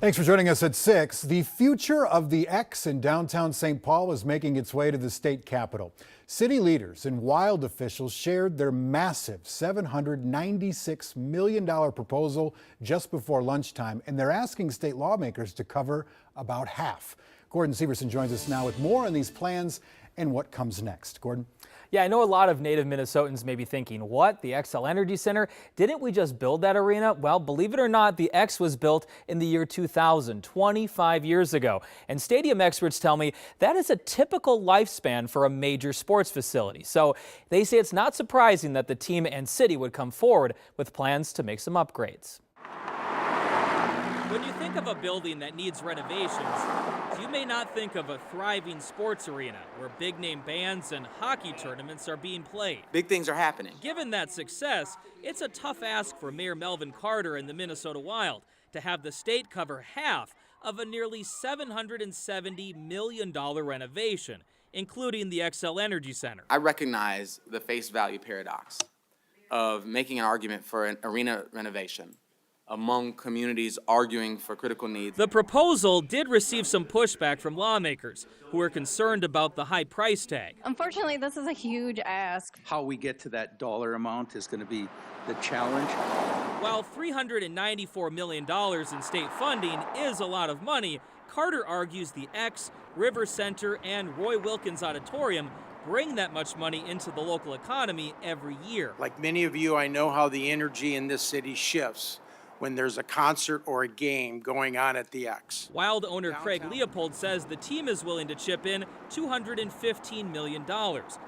Thanks for joining us at 6. The future of the X in downtown St. Paul is making its way to the state capitol. City leaders and Wild officials shared their massive $796 million proposal just before lunchtime, and they're asking state lawmakers to cover about half. Gordon Severson joins us now with more on these plans and what comes next. Gordon? Yeah, I know a lot of native Minnesotans may be thinking, what, the Xcel Energy Center? Didn't we just build that arena? Well, believe it or not, the X was built in the year 2000, 25 years ago. And stadium experts tell me that is a typical lifespan for a major sports facility. So they say it's not surprising that the team and city would come forward with plans to make some upgrades. When you think of a building that needs renovations, you may not think of a thriving sports arena where big-name bands and hockey tournaments are being played. Big things are happening. Given that success, it's a tough ask for Mayor Melvin Carter and the Minnesota Wild to have the state cover half of a nearly $770 million renovation, including the Xcel Energy Center. I recognize the face value paradox of making an argument for an arena renovation among communities arguing for critical needs. The proposal did receive some pushback from lawmakers who are concerned about the high price tag. Unfortunately, this is a huge ask. How we get to that dollar amount is going to be the challenge. While $394 million in state funding is a lot of money, Carter argues the X, River Center, and Roy Wilkins Auditorium bring that much money into the local economy every year. Like many of you, I know how the energy in this city shifts when there's a concert or a game going on at the X. Wild owner Craig Leopold says the team is willing to chip in $215 million.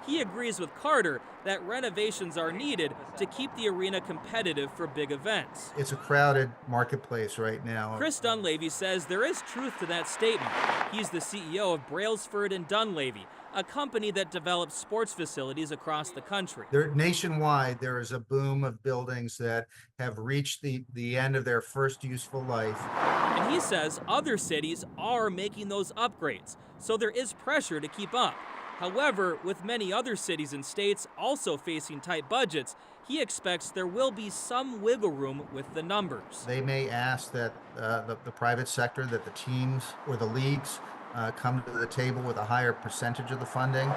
He agrees with Carter that renovations are needed to keep the arena competitive for big events. It's a crowded marketplace right now. Chris Dunleavy says there is truth to that statement. He's the CEO of Brailsford and Dunleavy, a company that develops sports facilities across the country. Nationwide, there is a boom of buildings that have reached the end of their first useful life. And he says other cities are making those upgrades, so there is pressure to keep up. However, with many other cities and states also facing tight budgets, he expects there will be some wiggle room with the numbers. They may ask that the private sector, that the teams or the leagues come to the table with a higher percentage of the funding.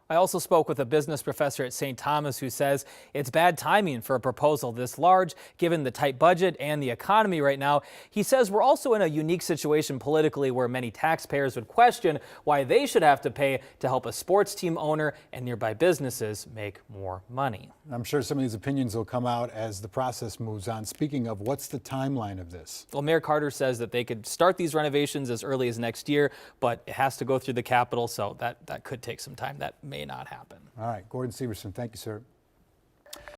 I also spoke with a business professor at St. Thomas who says it's bad timing for a proposal this large, given the tight budget and the economy right now. He says we're also in a unique situation politically where many taxpayers would question why they should have to pay to help a sports team owner and nearby businesses make more money. I'm sure some of these opinions will come out as the process moves on. Speaking of, what's the timeline of this? Well, Mayor Carter says that they could start these renovations as early as next year, but it has to go through the Capitol, so that could take some time. That may not happen. All right, Gordon Severson, thank you, sir.